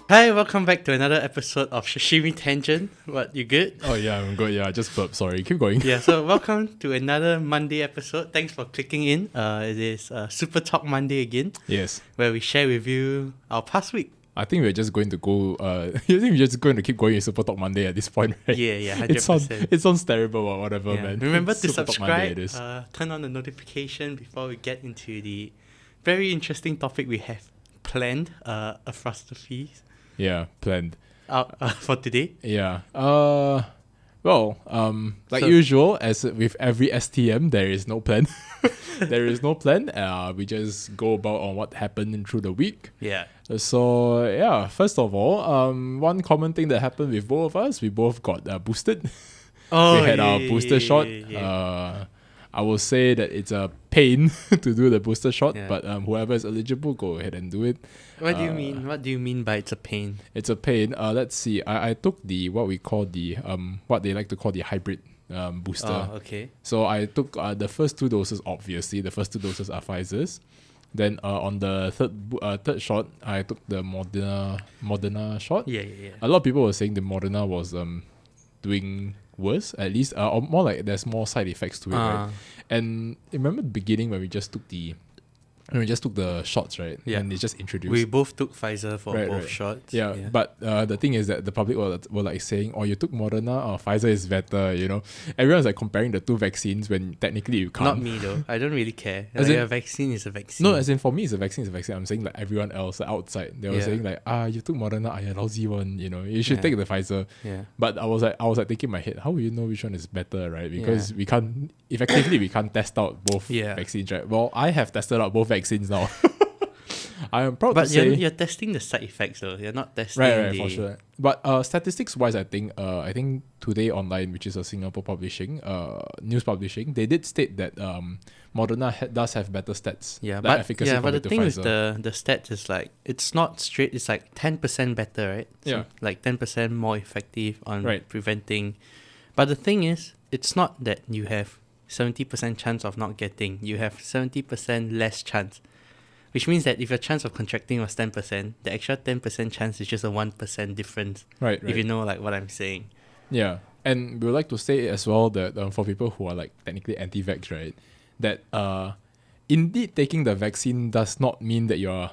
Hi, welcome back to another episode of Sashimi Tangent. What, you good? Oh yeah, I'm good. Yeah, I just burped. Sorry. Keep going. Yeah, so welcome to another Monday episode. Thanks for clicking in. It is Super Talk Monday again, Yes. where we share with you our past week. I think we're just going to go. I think we're just going to keep going with Super Talk Monday at this point, right? Yeah, 100%. It sounds terrible or whatever, Yeah. man. Remember to Super Talk Monday it subscribe, is. turn on the notification before we get into the very interesting topic we have planned, apostrophes, Yeah, planned. for today. Yeah. Like So- usual, as with every STM, there is no plan. There is no plan. We just go about on what happened through the week. Yeah. So yeah, first of all, one common thing that happened with both of us, we both got boosted. Oh, We had yeah, our yeah, booster yeah, shot. yeah. I will say that it's a pain to do the booster shot, Yeah. but whoever is eligible, go ahead and do it. What do you mean? What do you mean by it's a pain? It's a pain. Let's see. I took the what we call the what they like to call the hybrid booster. Oh, okay. So I took the first 2 doses. Obviously, the first 2 doses are Pfizer's. Then on the third shot, I took the Moderna shot. Yeah. A lot of people were saying the Moderna was doing worse, at least, or more like there's more side effects to it, right? And remember the beginning when we just took the shots, right? Yeah. And they just introduced. We both took Pfizer for Right, both right. shots. Yeah, but the thing is that the public were like saying, "Oh, you took Moderna, or Pfizer is better." You know, everyone's like comparing the 2 vaccines when technically you can't. Not me though. I don't really care. As Like, in- a vaccine is a vaccine. No, as in for me, it's a vaccine. I'm saying like everyone else outside, they were Yeah. saying like, you took Moderna, you lousy one. You know, you should Yeah. take the Pfizer. Yeah. But I was like thinking in my head, how will you know which one is better, right? Because we can't test out both Yeah. vaccines, right? Well, I have tested out both vaccines now. I am proud But to say. you're testing the side effects though. You're not testing Right, the... for sure. But statistics wise, I think Today Online, which is a Singapore publishing, news publishing, they did state that Moderna does have better stats. Yeah, like but efficacy but the compared to thing is Pfizer. the stats is like it's not straight. It's like 10% better, right? Yeah. Like 10% more effective on Right. preventing. But the thing is, it's not that you have 70% chance of not getting. You have 70% less chance. Which means that if your chance of contracting was 10%, the extra 10% chance is just a 1% difference. Right. If you know like what I'm saying. Yeah, and we would like to say as well that for people who are like technically anti-vax, right, that indeed taking the vaccine does not mean that you're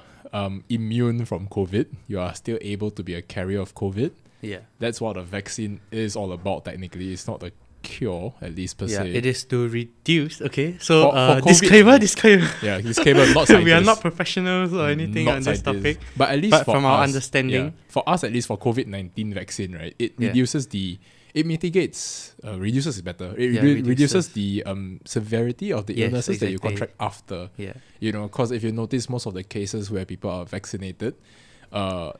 immune from COVID. You are still able to be a carrier of COVID. Yeah. That's what a vaccine is all about. Technically, it's not a cure, at least per Yeah, se. it is to reduce. Okay, so For COVID- disclaimer. Yeah, disclaimer. Not scientists. We are not professionals or anything Not on this scientists. topic. But at least But for from our us, understanding- yeah, for us at least for COVID-19 vaccine, right, it Yeah. reduces it mitigates, reduces is better. It Yeah, reduces reduces. the severity of the Yes, illnesses that you exactly. contract after. Yeah. You know, because if you notice, most of the cases where people are vaccinated,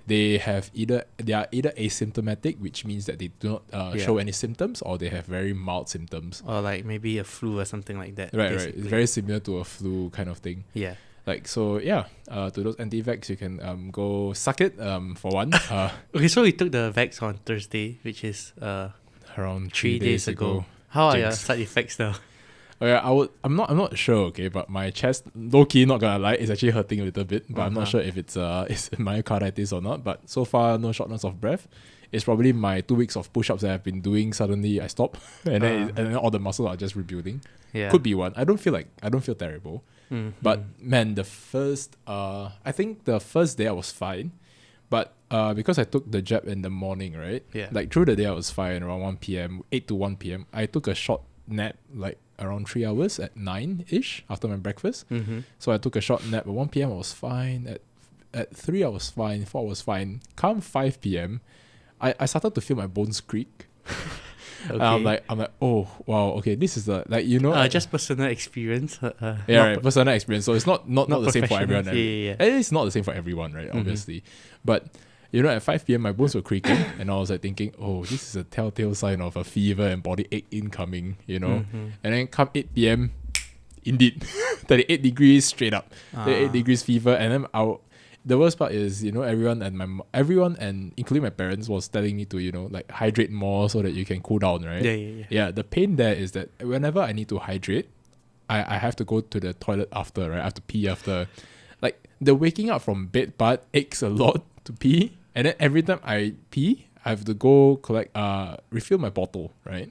they are either asymptomatic, which means that they do not show any symptoms, or they have very mild symptoms. Or like maybe a flu or something like that. Right. basically. It's very similar to a flu kind of thing. Yeah. Like, so yeah, to those anti-vax, you can go suck it for one. Okay, so we took the vax on Thursday, which is Around 3 3 days ago. How are your Jinx. side effects now? Okay, I'm not sure, okay, but my chest, low key, not gonna lie, is actually hurting a little bit, but I'm not Uh-huh. sure if it's myocarditis or not. But so far, no shortness of breath. It's probably my 2 weeks of push-ups that I've been doing. Suddenly, I stop, and then all the muscles are just rebuilding. Yeah. Could be one. I don't feel terrible. Mhm. But man, I think the first day I was fine, but because I took the jab in the morning, right? Yeah. Like through the day I was fine around 1 p.m., 8 to 1 p.m. I took a short nap like around 3 hours at 9-ish after my breakfast. Mm-hmm. So I took a short nap at 1 p.m. I was fine. At 3 I was fine. 4 I was fine. Come 5 p.m. I started to feel my bones creak. Okay. I'm like, oh wow, okay, this is just personal experience. right, personal experience. So it's not the same for professional. everyone. Yeah. It's not the same for everyone, right? Obviously, but at 5 p.m. my bones were creaking, and I was like thinking, oh, this is a telltale sign of a fever and body ache incoming, And then come 8 p.m. Indeed, 38 degrees straight up, 38 degrees fever, and then the worst part is, everyone and including my parents was telling me to, like hydrate more so that you can cool down, right? Yeah. Yeah, the pain there is that whenever I need to hydrate, I have to go to the toilet after, right? I have to pee after. Like, the waking up from bed part aches a lot to pee. And then every time I pee, I have to go refill my bottle, right?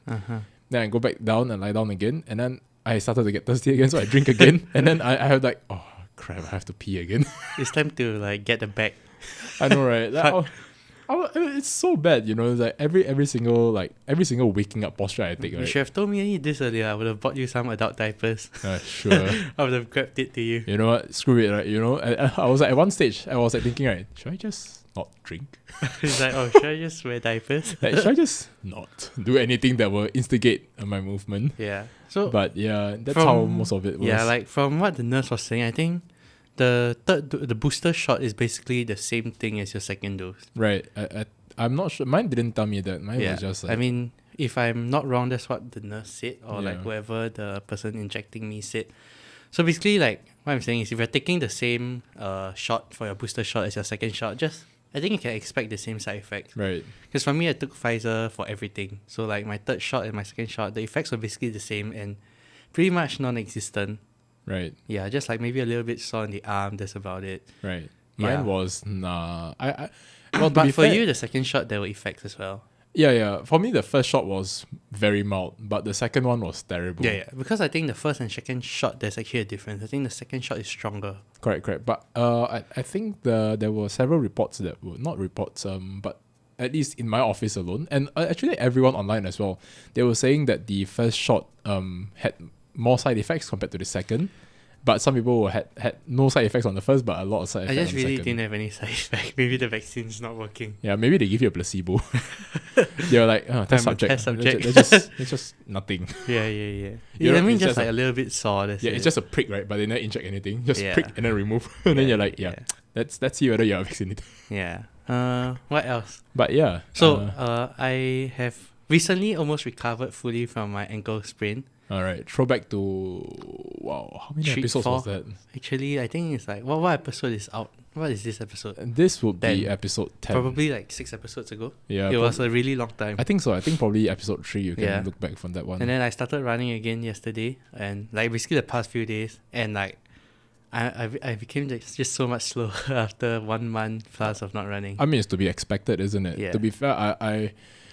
Then I go back down and lie down again, and then I started to get thirsty again, so I drink again, and then I have like, oh crap, I have to pee again. It's time to like get the bag. I know, right? Like, it's so bad, you know. It's like every single waking up posture I take. You right? should have told me this earlier. I would have bought you some adult diapers. Sure. I would have grabbed it to you. You know what? Screw it, right? You know, I was like, at one stage, I was like thinking, right, should I just not drink? It's like, oh, should I just wear diapers? Like, should I just not do anything that will instigate my movement? Yeah. So, but yeah, that's how most of it was. Yeah, like from what the nurse was saying, I think the booster shot is basically the same thing as your second dose. Right. I'm not sure. Mine didn't tell me that. Mine was just like... I mean, if I'm not wrong, that's what the nurse said, or like whoever the person injecting me said. So basically, like, what I'm saying is if you're taking the same shot for your booster shot as your second shot, I think you can expect the same side effects. Right. Because for me, I took Pfizer for everything. So like my third shot and my second shot, the effects were basically the same and pretty much non-existent. Right. Yeah, just like maybe a little bit sore in the arm, that's about it. Right. Yeah. Mine was, nah. Well, but for you, the second shot, there were effects as well. Yeah. For me, the first shot was very mild, but the second one was terrible. Yeah. Because I think the first and second shot, there's actually a difference. I think the second shot is stronger. Correct. But I think there were several reports that were not reports, but at least in my office alone, and actually everyone online as well, they were saying that the first shot had more side effects compared to the second. But some people had no side effects on the first, but a lot of side effects on the second. I just really didn't have any side effects. Maybe the vaccine's not working. Yeah, maybe they give you a placebo. They were like, test subject. Test subject. It's just nothing. Yeah. You Yeah, know, I mean, it's just like a a little bit sore. That's it's just a prick, right? But they never inject anything. Just Yeah. prick and then remove. And then you're like, let's see whether you're vaccinated. Yeah. What else? But yeah. So, I have recently almost recovered fully from my ankle sprain. Alright, throwback to... Wow, how many episodes was that? Actually, I think it's like... What episode is out? What is this episode? This would be episode 10. Probably like 6 episodes ago. Yeah. It was a really long time. I think so. I think probably episode 3 you can look back from that one. And then I started running again yesterday. And like basically the past few days. And like... I became just so much slower after 1 month plus of not running. I mean, it's to be expected, isn't it? Yeah. To be fair,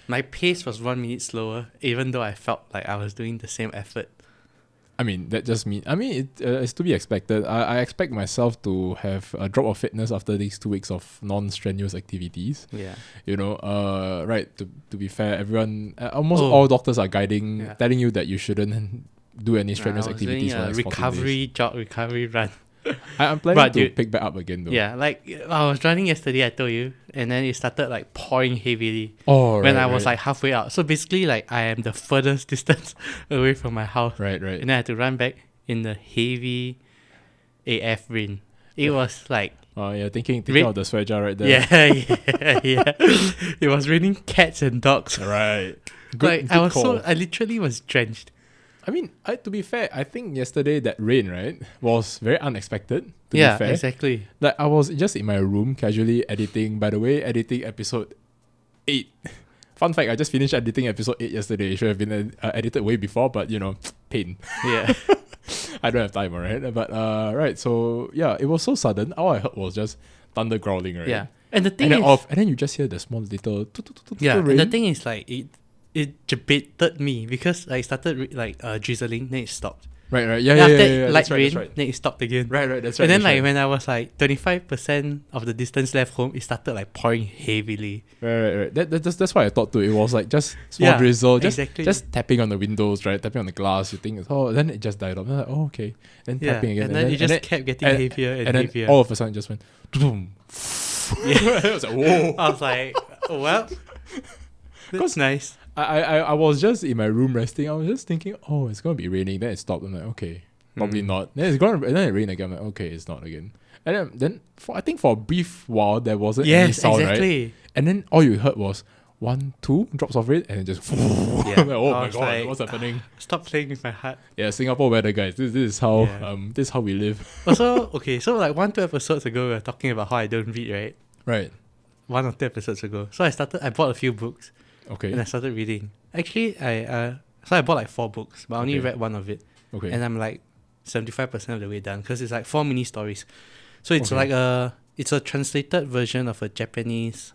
my pace was 1 minute slower, even though I felt like I was doing the same effort. I mean, that just means... I mean, it's to be expected. I expect myself to have a drop of fitness after these 2 weeks of non-strenuous activities. Yeah. You know, right, to be fair, everyone... almost all doctors are telling you that you shouldn't do any strenuous activities for the next 14 days. recovery run. I'm planning to pick back up again though. Yeah, like I was running yesterday, I told you, and then it started like pouring heavily when I was like halfway out. So basically, like I am the furthest distance away from my house. Right. And then I had to run back in the heavy AF rain. It was like... Oh yeah, thinking of the sweat jar right there. Yeah. It was raining cats and dogs. Right. Good I literally was drenched. I mean, to be fair, I think yesterday that rain, right, was very unexpected. To be fair. Exactly. Like I was just in my room casually editing. By the way, editing episode 8. Fun fact: I just finished editing episode 8 yesterday. It should have been edited way before, but you know, pain. Yeah. I don't have time, alright. But right, so yeah, it was so sudden. All I heard was just thunder growling, right? Yeah. And the thing is, and then you just hear the small little rain. And the thing is like it debated me because I started drizzling, then it stopped. Right. Yeah. Light rain, then it stopped again. Right. That's right. And then when I was like 25% of the distance left home, it started like pouring heavily. Right. That's what I thought too. It was like just small drizzle, just tapping on the windows, right? Tapping on the glass. You think, then it just died off. I'm like, okay. Then tapping again. And then it just kept getting heavier and heavier. Then all of a sudden it just went boom. Yeah. I was like, whoa. I was like, well, that's nice. I was just in my room resting. I was just thinking, it's gonna be raining. Then it stopped. I'm like, okay, probably not. Then then it rained again. I'm like, okay, it's not again. And then I think for a brief while there wasn't any sound, exactly. Right? And then all you heard was 1, 2 drops of rain, and then just I'm like, oh my god, what's happening? Stop playing with my heart. Yeah, Singapore weather, guys. This is how this is how we live. Also, okay, so like 1-2 episodes ago, we were talking about how I don't read, right? Right. 1 or 2 episodes ago. So I bought a few books. Okay. And I started reading. Actually, I bought like 4 books, but I only read 1 of it. Okay. And I'm like 75% of the way done because it's like 4 mini stories. So it's like it's a translated version of a Japanese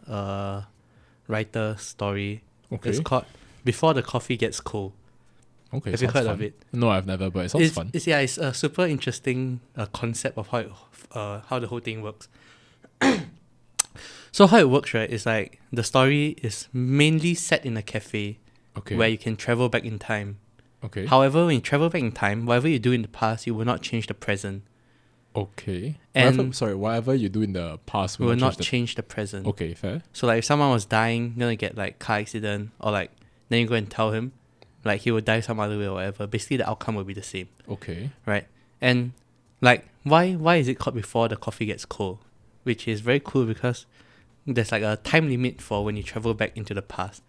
writer story. Okay. It's called Before the Coffee Gets Cold. Okay. Have you sounds heard fun. of it? No, I've never, but it sounds fun. It's a super interesting concept of how the whole thing works. So how it works, right, is like the story is mainly set in a cafe Okay. where you can travel back in time. Okay. However, when you travel back in time, whatever you do in the past, you will not change the present. Okay. And whatever you do in the past will not change change the present. Okay, fair. So like if someone was dying, gonna get like car accident, or like then you go and tell him, like he will die some other way or whatever. Basically, the outcome will be the same, Okay. right? And like why is it called Before the Coffee Gets Cold? Which is very cool because there's like a time limit for when you travel back into the past,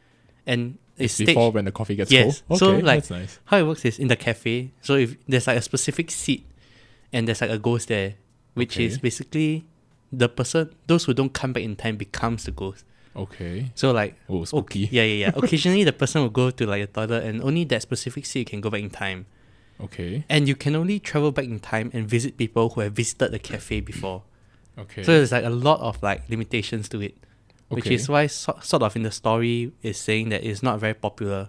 and It's before when the coffee gets Yes. cold. So, Okay, like, that's nice. how it works is in the cafe. So if there's like a specific seat, and there's like a ghost there, which is Okay. basically the person. Those who don't come back in time becomes the ghost. Okay. So like Oh, spooky. yeah. Occasionally the person will go to like the toilet, and only that specific seat can go back in time. Okay. And you can only travel back in time and visit people who have visited the cafe before. Okay. So there's like a lot of like limitations to it, which Okay. is why sort of in the story is saying that it's not very popular,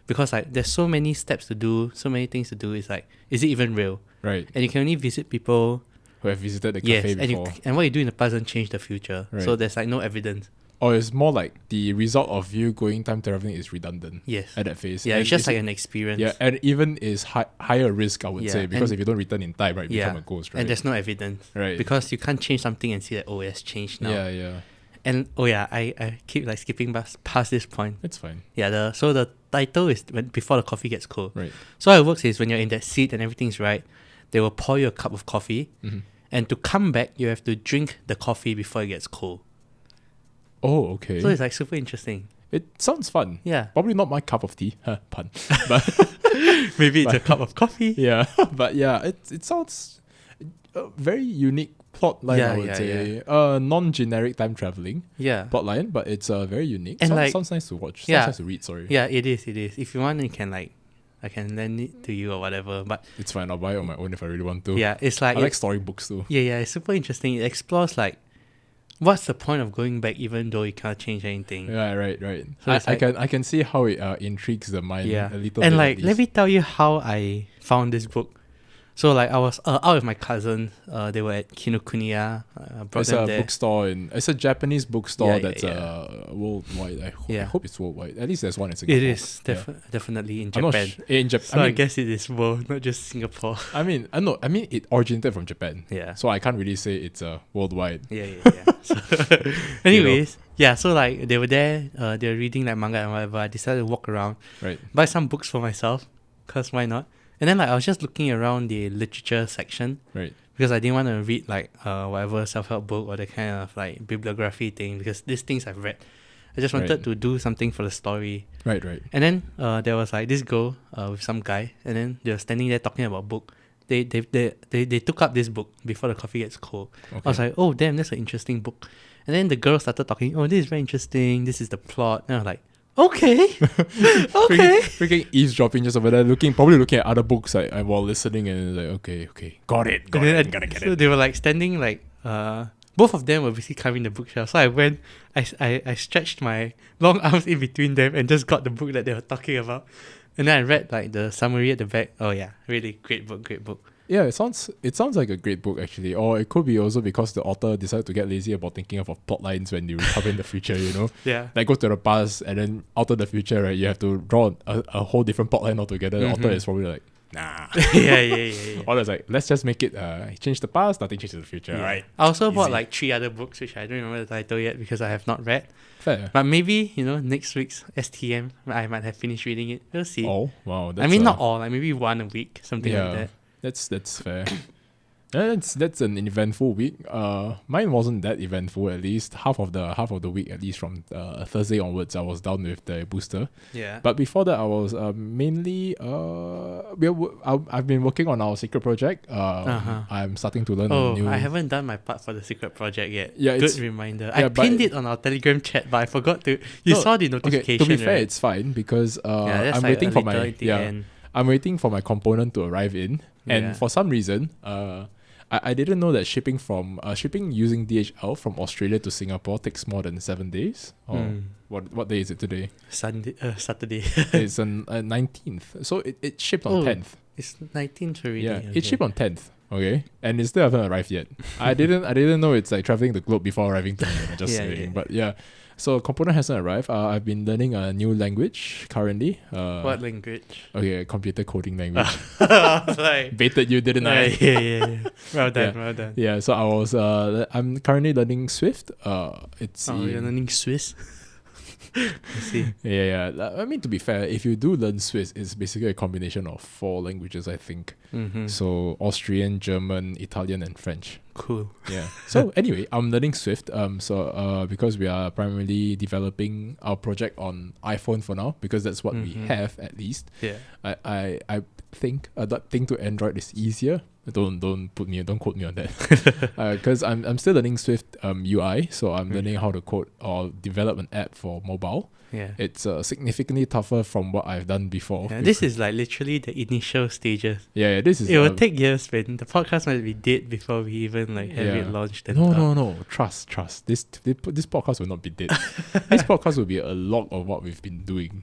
because like there's so many steps to do, so many things to do. It's like, is it even real? Right. And you can only visit people. Who have visited the Yes, cafe and before. and what you do in the past doesn't change the future. So Right. there's like no evidence. Or it's more like the result of you going time traveling is redundant Yes. at that phase. Yeah, And it's just like an experience. Yeah, and even is higher risk, I would Yeah, say, because and- if you don't return in time, right, you become a ghost, right? And there's no evidence. Right. Because you can't change something and see that, oh, it's changed now. Yeah, yeah. And I keep like skipping past this point. It's fine. Yeah, so the title is Before the Coffee Gets Cold. Right. So how it works is when you're in that seat and everything's right, they will pour you a cup of coffee, Mm-hmm. and to come back, you have to drink the coffee before it gets cold. Oh, okay. So it's like super interesting. It sounds fun. Yeah. Probably not my cup of tea. Pun. But Maybe it's a cup of coffee. yeah, but yeah, it sounds a very unique plot line, I would say. Non-generic time traveling Yeah. plot line, but it's very unique. And Sounds nice to watch. Sounds yeah. nice to read, sorry. Yeah, it is. If you want, you can like, I can lend it to you or whatever. But It's fine, I'll buy it on my own if I really want to. yeah, it's like, I like storybooks too. yeah, it's super interesting. It explores like, what's the point of going back even though you can't change anything? Yeah, right. So it's like- I can see how it intrigues the mind Yeah. a little bit. And at like, let least. me tell you how I found this book. So like, I was out with my cousins. They were at Kinokuniya. Brought It's them a there. bookstore it's a Japanese bookstore Yeah, that's yeah. worldwide. I Yeah. hope it's worldwide. At least there's one in It Singapore. is definitely in I'm not Japan. in Japan. So I guess it is world, not just Singapore. I mean it originated from Japan. Yeah. So I can't really say it's worldwide. Yeah. So anyways, yeah. So like they were there. They were reading like manga and whatever. I decided to walk around, Right. buy some books for myself, cause why not? And then like I was just looking around the literature section Right. because I didn't want to read like whatever self-help book or the kind of like bibliography thing, because these things I've read. I just wanted Right. to do something for the story. Right. And then there was like this girl with some guy, and then they were standing there talking about book. They took up this book, Before the Coffee Gets Cold. Okay. I was like, oh damn, that's an interesting book. And then the girl started talking, oh, this is very interesting, this is the plot. And I was like, okay. Freaking eavesdropping just over there, probably looking at other books while listening, and like, okay, got it, And then gotta get so it. they were like standing like both of them were basically covering the bookshelf. So I went, I stretched my long arms in between them and just got the book that they were talking about. And then I read like the summary at the back. Oh yeah, really great book. Yeah, it sounds like a great book actually, or it could be also because the author decided to get lazy about thinking of plot lines when you recover in the future. You know, Yeah. like go to the past and then alter the future. Right, you have to draw a whole different plot line altogether. The author Mhm. is probably like, nah. yeah. Or it's like, let's just make it change the past, nothing changes the future. Yeah. Right. I also bought Easy. like 3 other books which I don't remember the title yet because I have not read. Fair. But maybe, next week's STM I might have finished reading it. We'll see. Oh wow. I mean not all, like maybe one a week, something Yeah. like that. That's fair. Yeah, that's an eventful week. Mine wasn't that eventful. At least half of the week, at least from Thursday onwards, I was down with the booster. Yeah. But before that, I was mainly I've been working on our secret project. I'm starting to learn a new. I haven't done my part for the secret project yet. Yeah, Good it's- reminder. yeah, I but- pinned it on our Telegram chat, but I forgot to. You No, saw the Okay, notification, to be fair, right? it's fine because Yeah, that's I'm like waiting a for little my at the end. I'm waiting for my component to arrive in, and Yeah. for some reason, I didn't know that shipping using DHL from Australia to Singapore takes more than 7 days. What day is it today? Saturday. It's on 19th. So it shipped on 10th. It's 19th already. Yeah, okay. it shipped on 10th. Okay, and it still haven't arrived yet. I didn't know it's like traveling the globe before arriving to me. Just saying, but yeah. So component hasn't arrived. I've been learning a new language currently. What language? Okay, computer coding language. I was like, Baited you, didn't I? Yeah. Well done, well done. Yeah, so I'm currently learning Swift. You're learning Swiss? I see. Yeah. I mean, to be fair, if you do learn Swiss, it's basically a combination of 4 languages, I think. Mm-hmm. So Austrian, German, Italian, and French. Cool. Yeah. So anyway, I'm learning Swift. Because we are primarily developing our project on iPhone for now, because that's what we have at least. Yeah. I think adapting to Android is easier. Don't quote me on that. Because I'm still learning Swift UI, so I'm learning how to code or develop an app for mobile. Yeah. It's significantly tougher from what I've done before. Yeah, this is like literally the initial stages. Yeah, this is. It will take years, man. The podcast might be dead before we even like have it launched. And No. Trust. This podcast will not be dead. This podcast will be a log of what we've been doing.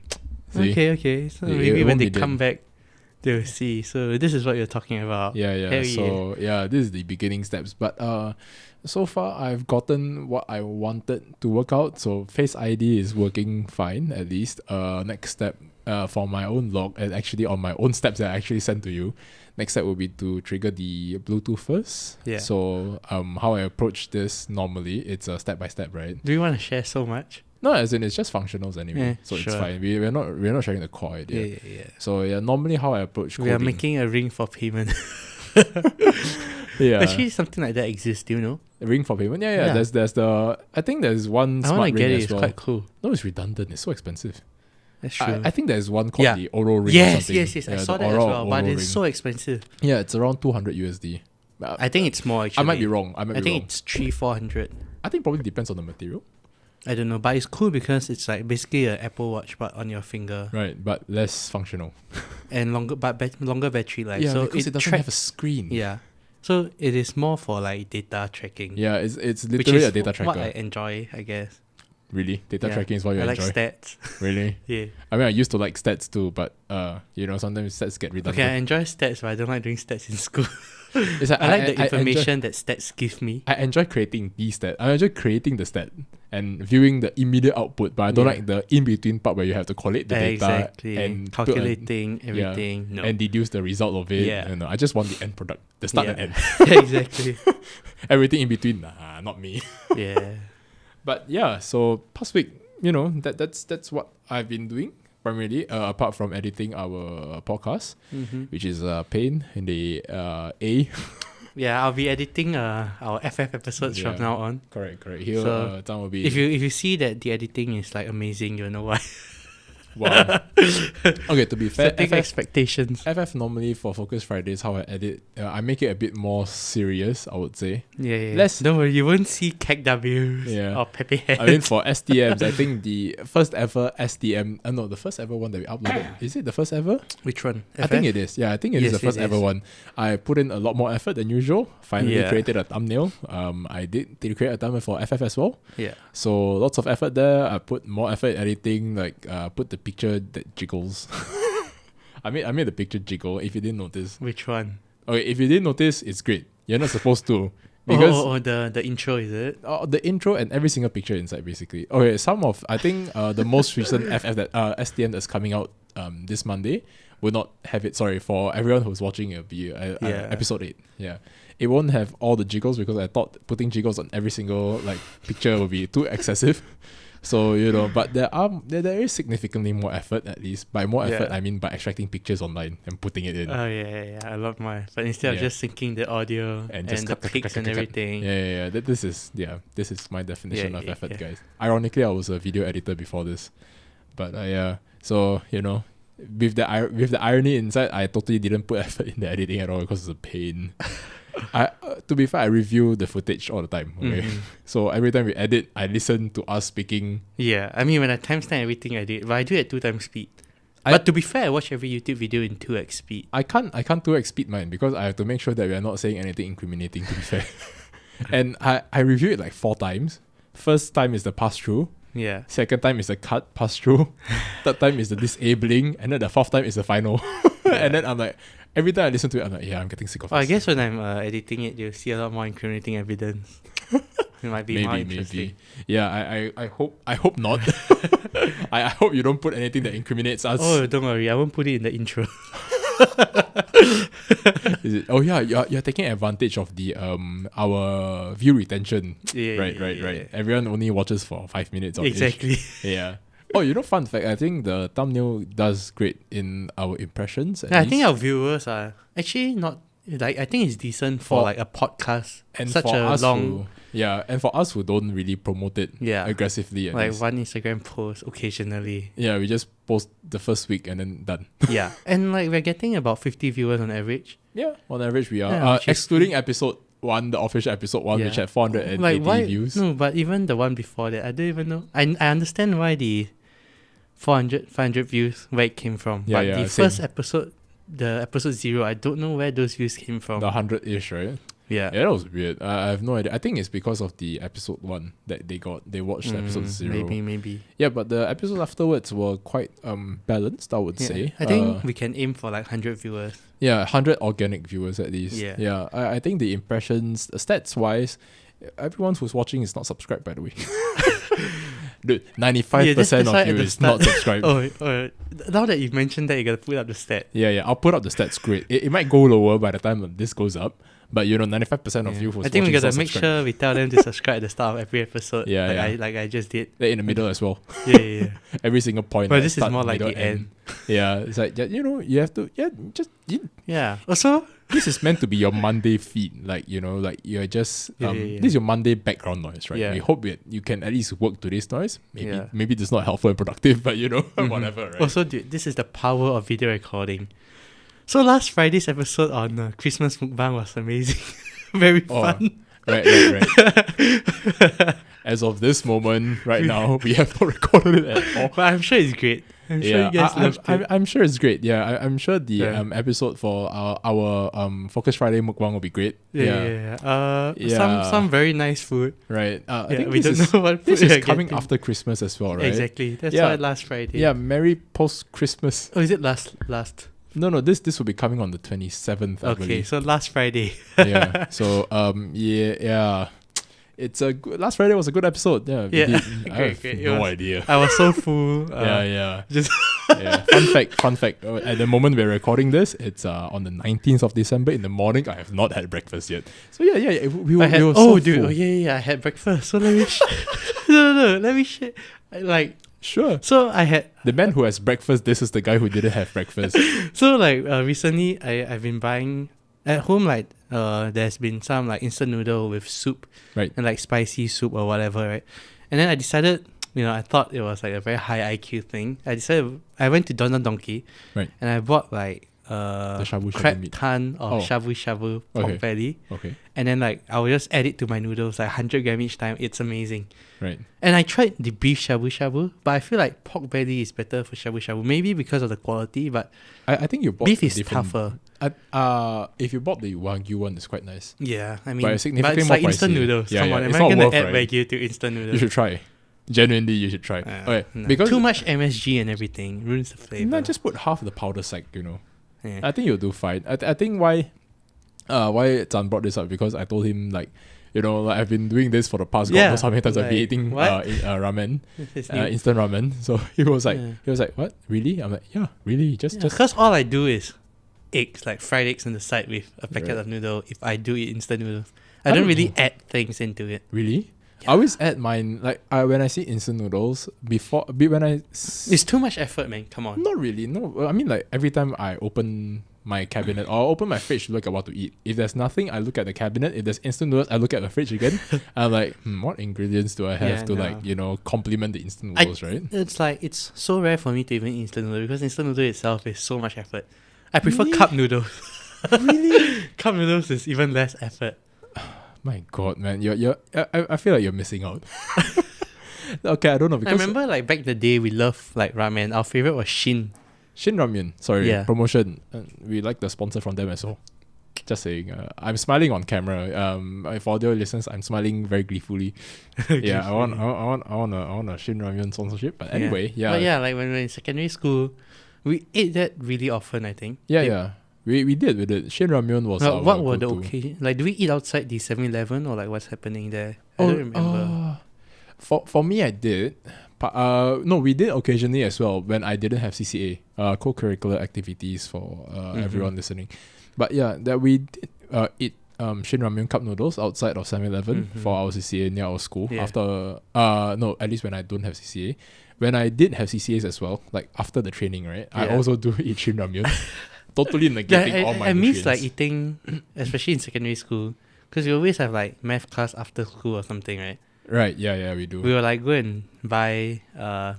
See? Okay. So maybe when they come back, they'll see. So this is what you're talking about. Yeah. So this is the beginning steps. But so far I've gotten what I wanted to work out. So Face ID is working fine at least. Next step for my own log, and actually on my own steps that I actually sent to you. Next step will be to trigger the Bluetooth first. Yeah. So how I approach this normally, it's a step by step, right? Do you want to share so much? No, as in it's just functionals anyway, so sure. It's fine. We're not sharing the core idea. Yeah. So normally how I approach coding. We are making a ring for payment. Yeah. Actually, something like that exists. Do you know? A ring for payment. Yeah. There's the. I think there's one smart ring get it. as It's well. quite cool. No, it's redundant. It's so expensive. That's true. I think there's one called the Oro ring. Yes. or something. I Yeah, saw the that as Oro well, but it's ring. so expensive. Yeah, it's around 200 USD. I think it's more actually. I might be wrong. I think it's 300-400. I think probably depends on the material. I don't know, but it's cool because it's like basically an Apple Watch but on your finger. Right, but less functional. And longer battery life. Yeah, so because it doesn't have a screen. Yeah. So it is more for like data tracking. Yeah, it's which literally is a data tracker. what I enjoy, I guess. Really? Data tracking is what you I enjoy? like stats. Really? Yeah. I mean, I used to like stats too, but sometimes stats get redundant. Okay, I enjoy stats, but I don't like doing stats in school. It's like, I like the information that stats give me. I enjoy creating the stat. I enjoy creating the stat and viewing the immediate output, but I don't like the in-between part where you have to collate the data and calculating everything. No. And deduce the result of it. Yeah. I just want the end product, the start and end. Yeah, exactly. Everything in between, nah, not me. Yeah. But yeah, so past week, that's what I've been doing primarily, apart from editing our podcast, which is pain in the A. Yeah, I'll be editing our FF episodes from now on. Correct. Here, so Zhan will be. If you see that the editing is like amazing, you'll know why. Wow. Okay, to be fair, setting expectations. FF normally for Focus Fridays, how I edit, I make it a bit more serious, I would say. Yeah. Don't worry, you won't see CACWs or Pepe Hands. I mean, for STMs, I think the first ever STM, the first ever one that we uploaded, is it the first ever? Which one? I think it is. Yeah, I think it is the first ever one. I put in a lot more effort than usual. Finally created a thumbnail. I did create a thumbnail for FF as well. Yeah. So lots of effort there. I put more effort editing, put the picture that jiggles. I made the picture jiggle, if you didn't notice. Which one? Okay, if you didn't notice, it's great. You're not supposed to. Because the intro, is it? The intro and every single picture inside, basically. Okay, I think the most recent FF that STM that's coming out this Monday will not have it. Sorry, for everyone who's watching, it'll be episode 8. Yeah. It won't have all the jiggles because I thought putting jiggles on every single picture would be too excessive. So, but there is significantly more effort, at least. By more effort, I mean by extracting pictures online and putting it in. Oh, yeah. I love my. But instead of just syncing the audio and the pics and everything. Yeah. This is my definition of effort, guys. Ironically, I was a video editor before this. But so, with the irony inside, I totally didn't put effort in the editing at all because it's a pain. To be fair, I review the footage all the time. Okay, so every time we edit, I listen to us speaking. Yeah, I mean when I timestamp everything I did, but I do it at 2 times speed. But to be fair, I watch every YouTube video in 2x speed. I can't 2x speed mine because I have to make sure that we are not saying anything incriminating, to be fair. And I review it like 4 times. First time is the pass through. Yeah. Second time is the cut pass through. Third time is the disabling, and then the fourth time is the final. And then I'm like, every time I listen to it, I'm like, yeah, I'm getting sick of it. I guess when I'm editing it, you'll see a lot more incriminating evidence. It might be more interesting. Maybe. Yeah, I hope not. I hope you don't put anything that incriminates us. Oh, don't worry, I won't put it in the intro. Is it? Oh yeah, you're taking advantage of the our view retention. Right. Everyone only watches for 5 minutes. Exactly. Yeah. Oh, fun fact. I think the thumbnail does great in our impressions. I think our viewers are actually not like. I think it's decent for like a podcast and such for a us long. And for us who don't really promote it aggressively. Like one Instagram post occasionally. Yeah, we just post the first week and then done. Yeah. And like we're getting about 50 viewers on average. Yeah, on average we are. Excluding episode 1, the official episode 1, which had 480 views. No, but even the one before that, I don't even know. I understand why the 500 views, where it came from. But the first episode, the episode 0, I don't know where those views came from. The 100-ish, right? Yeah, that was weird. I have no idea. I think it's because of the episode 1 that they watched episode 0. Maybe. Yeah, but the episodes afterwards were quite balanced, I would say. I think we can aim for like 100 viewers. Yeah, 100 organic viewers at least. Yeah. I think the impressions, stats wise, everyone who's watching is not subscribed, by the way. Dude, 95% of you is not subscribed. Now that you've mentioned that, you gotta put up the stat. Yeah, I'll put up the stats. Great. It might go lower by the time this goes up, but 95% of you who's watching. I think we gotta make sure we tell them to subscribe at the start of every episode. Like I just did. In the middle as well. Yeah. Every single point. But this is more like the end. Yeah, it's like you have to Also, this is meant to be your Monday feed, like you're just this is your Monday background noise, right? Yeah. We hope that you can at least work to this noise. Maybe it's not helpful and productive, but whatever, right? Also, dude, this is the power of video recording. So last Friday's episode on Christmas Mukbang was amazing. Very fun. Right. As of this moment, right now, we have not recorded it at all. But I'm sure it's great. I'm sure you guys loved it. I'm sure it's great. Yeah, I'm sure the episode for our Focus Friday Mukbang will be great. Some very nice food. Right. I think we don't know what food this is coming after Christmas as well, right? Exactly. That's why last Friday. Yeah, Merry post Christmas. Oh, is it last? No, this will be coming on the 27th. I believe. So last Friday. Yeah. So it's a last Friday was a good episode. Yeah. I have no idea. I was so full. Just Fun fact. At the moment we're recording this, it's on the 19th of December in the morning. I have not had breakfast yet. So we were so full. I had breakfast. So let me let me share. Like. Sure. So I had the man who has breakfast. This is the guy who didn't have breakfast. So recently I've been buying at home there's been some like instant noodle with soup, right, and like spicy soup or whatever, right? And then I decided, I thought it was like a very high IQ thing. I went to Don Don Donki, right, and I bought like the shabu crab meat. ton of shabu shabu pork belly. Okay. And then I will just add it to my noodles, like 100 gram each time. It's amazing. Right. And I tried the beef shabu shabu, but I feel like pork belly is better for shabu shabu. Maybe because of the quality, but I think you bought beef is tougher. If you bought the Wagyu one, it's quite nice. Yeah, I mean, but it's significantly it's more like instant pricey. noodles. Yeah, Come on, am it's I not gonna worth, add right? Wagyu to instant noodles? You should try. Genuinely, you should try. Okay, no. because too much MSG and everything ruins the flavor. No, just put half the powder sack. Yeah. I think you'll do fine. I think why Zhan brought this up because I told him I've been doing this for the past God knows how many times I've been eating ramen, instant ramen. So he was like, what? Really? I'm like, yeah, really? Just because all I do is eggs, like fried eggs on the side with a packet of noodle. If I do eat instant noodles, I don't really add things into it. Really? Yeah. I always add mine when I see instant noodles it's too much effort, man. Come on. Not really. No, I mean every time I open my cabinet or open my fridge to look at what to eat. If there's nothing, I look at the cabinet. If there's instant noodles, I look at the fridge again. I'm like, what ingredients do I have to complement the instant noodles, right? It's so rare for me to even eat instant noodles because instant noodle itself is so much effort. I prefer cup noodles. Really? Cup noodles is even less effort. My God, man, I feel like you're missing out. Okay, I don't know because I remember back the day we loved ramen. Our favorite was Shin. Shin Ramyun, sorry, Yeah. promotion. We like the sponsor from them as well. Just saying, I'm smiling on camera. If audio listens, I'm smiling very gleefully. Yeah, I want a Shin Ramyun sponsorship. But anyway, yeah. But yeah, like when we were in secondary school, we ate that really often, I think. Yeah. We did. Shin Ramyun was our What were the go-to. occasion? Like, do we eat outside the 7-Eleven or like what's happening there? I don't remember. For me, I did. But no, we did occasionally as well when I didn't have CCA, co-curricular activities for everyone listening. But yeah, that we did eat Shin Ramyun cup noodles outside of 7-Eleven for our CCA near our school. Yeah. After no, at least when I don't have CCA. When I did have CCAs as well, like after the training, right? I Yeah. also do eat Shin Ramyun. Totally negating all my I miss nutrients. like eating, especially in secondary school, because we always have like math class after school or something, right? Right, yeah, we do. We will like go and buy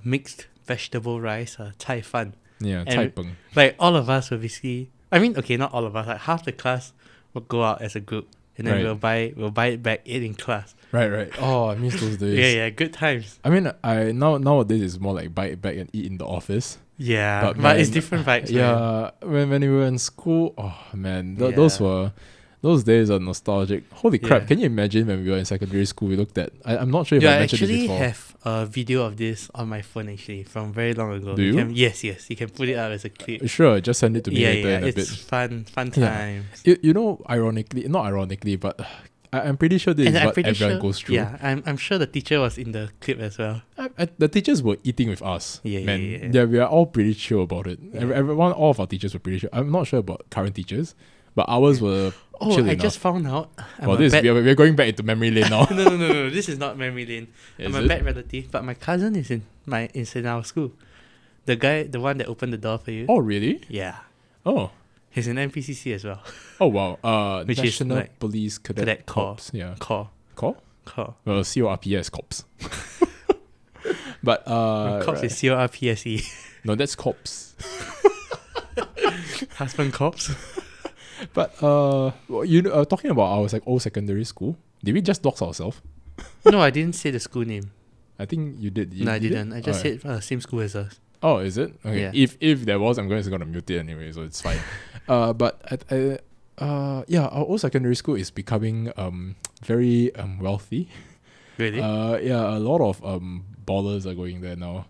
mixed vegetable rice, cai fan. Yeah, and cai peng. Like all of us will basically, I mean, okay, not all of us, like half the class will go out as a group, and then Right. we'll buy it back, eat in class. Right. Oh, I miss those days. Yeah, good times. I mean, nowadays it's more like buy it back and eat in the office. Yeah, But but it's man, different vibes. Man. Yeah, when we were in school, oh man, those days are nostalgic. Holy crap! Yeah. Can you imagine when we were in secondary school? We looked at. I'm not sure if I I mentioned this actually before. have a video of this on my phone actually from very long ago. Do you? Yes, you can put it up as a clip. Sure, just send it to me later in a it's bit. fun Yeah. times. You know, not ironically, but I'm pretty sure this And is I'm what pretty everyone sure, goes through. yeah, I'm sure the teacher was in the clip as well. The teachers were eating with us. Yeah, man. yeah. Yeah, we are all pretty chill about it. Yeah. Everyone, all of our teachers were pretty chill. I'm not sure about current teachers, but ours were Oh, chill I enough. just found out. We're going back into memory lane now. No. This is not memory lane. Is I'm a it? bad relative, but my cousin is in our school. The one that opened the door for you. Oh, really? Yeah, Oh. he's in NPCC as well. Oh, wow. Which is National like Police Cadet Cadet Corps. Corps. Yeah. Core. Well, CORPS, Corps. But, Cops is CORPSE. no, that's Corps. Husband cops. But, talking about our old secondary school, did we just dox ourselves? No, I didn't say the school name. I think you did. No, I You didn't. I just Alright. said same school as us. Oh, is it? Okay. Yeah. If there was, I'm just gonna mute it anyway, so it's fine. But our old secondary school is becoming very wealthy. Really? A lot of ballers are going there now.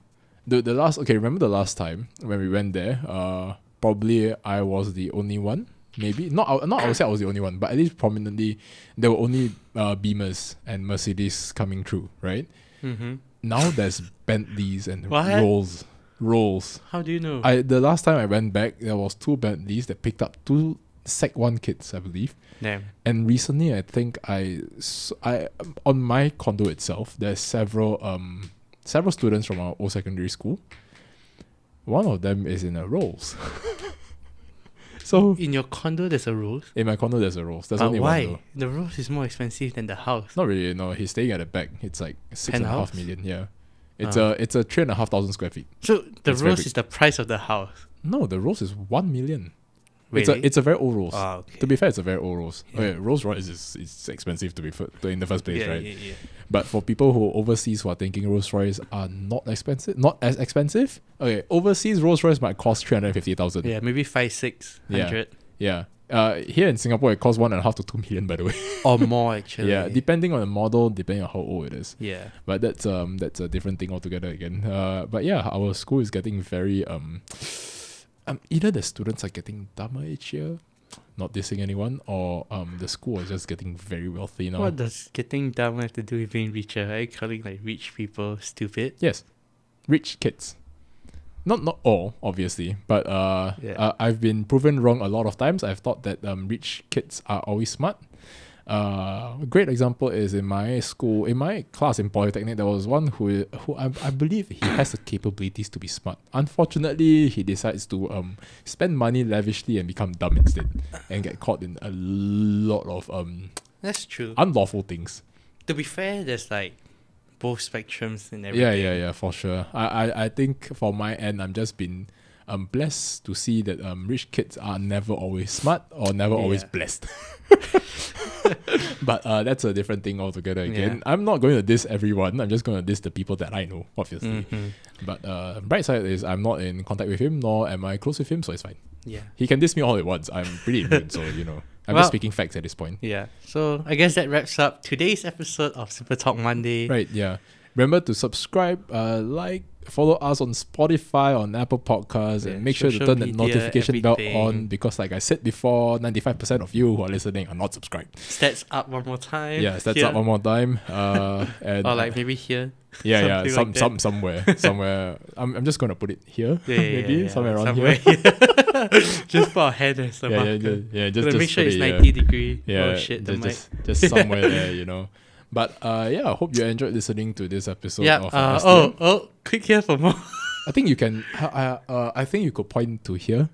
Remember the last time when we went there? Probably I was the only one. Maybe not I would say I was the only one, but at least prominently there were only Beamers and Mercedes coming through, right? Mm-hmm. Now there's Bentleys and What? Rolls. How do you know? The last time I went back, there was 2 Bentleys that picked up 2 Sec 1 kids, I believe. Damn. And recently, I think I on my condo itself, there's several students from our old secondary school. One of them is in a Rolls. So In your condo, there's a Rolls. in my condo, there's a Rolls. There's But only why? one though. The Rolls is more expensive than the house. Not really. No, he's staying at the back. It's like 6.5 Penthouse? million. Yeah, it's Ah. it's a 3,500 square feet. So the It's very Rolls big. is the price of the house. No, the Rolls is 1 million. Really? It's a very old Rolls. Ah, okay. To be fair, it's a very old Rolls. Yeah. Okay, Rolls Royce is expensive to be in the first place, yeah, right? yeah. But for people who overseas who are thinking Rolls Royce are not as expensive. Okay, overseas Rolls Royce might cost 350,000. Yeah, maybe 500-600 Yeah. Here in Singapore, it costs 1.5 to 2 million, by the way. or more actually. Yeah, depending on the model, depending on how old it is. Yeah. But that's a different thing altogether again. But yeah, our school is getting very either the students are getting dumber each year, not dissing anyone, or the school is just getting very wealthy now. What does getting dumb have to do with being richer? Are you calling like rich people stupid? Yes, rich kids. Not all, obviously, but I've been proven wrong a lot of times. I've thought that rich kids are always smart. A great example is in my school, in my class in Polytechnic, there was one who I believe he has the capabilities to be smart. Unfortunately, he decides to spend money lavishly and become dumb instead, and get caught in a lot of That's true. unlawful things. To be fair, there's like both spectrums and everything. Yeah, for sure. I think for my end, I'm blessed to see that rich kids are never always smart or never always blessed. But that's a different thing altogether again. I'm not going to diss everyone. I'm just going to diss the people that I know, obviously. But bright side is I'm not in contact with him, nor am I close with him, so it's fine. Yeah. He can diss me all at once. I'm pretty immune, so, I'm just speaking facts at this point. Yeah. So I guess that wraps up today's episode of Super Talk Monday. Right, yeah. Remember to subscribe, like, follow us on Spotify, on Apple Podcasts, and make sure to turn the notification bell on because, like I said before, 95% of you who are listening are not subscribed. Stats up one more time. Yeah, stats up one more time. And or like maybe here. Somewhere. I'm just gonna put it here, somewhere around here. Just for a head or something. Just make sure it's it, 90 degree. Yeah, oh shit, the mic. just somewhere there, But I hope you enjoyed listening to this episode of STM. Click here for more. I think you can. I think you could point to here,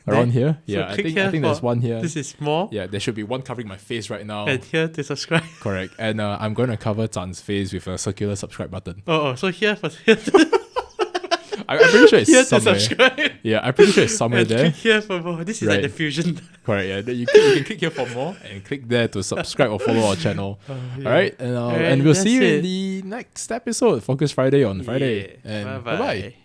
around here. Yeah, I think there's one here. This is more. Yeah, there should be one covering my face right now. And here to subscribe. Correct. And I'm going to cover Zhan's face with a circular subscribe button. So here for here. I'm pretty sure it's here somewhere. To subscribe. Yeah, I'm pretty sure it's somewhere and there. Click here for more. This is like the fusion. Correct. Yeah, you can click here for more and click there to subscribe or follow our channel. All right, and we'll see you in the next episode. Focus Friday on Friday. And bye bye.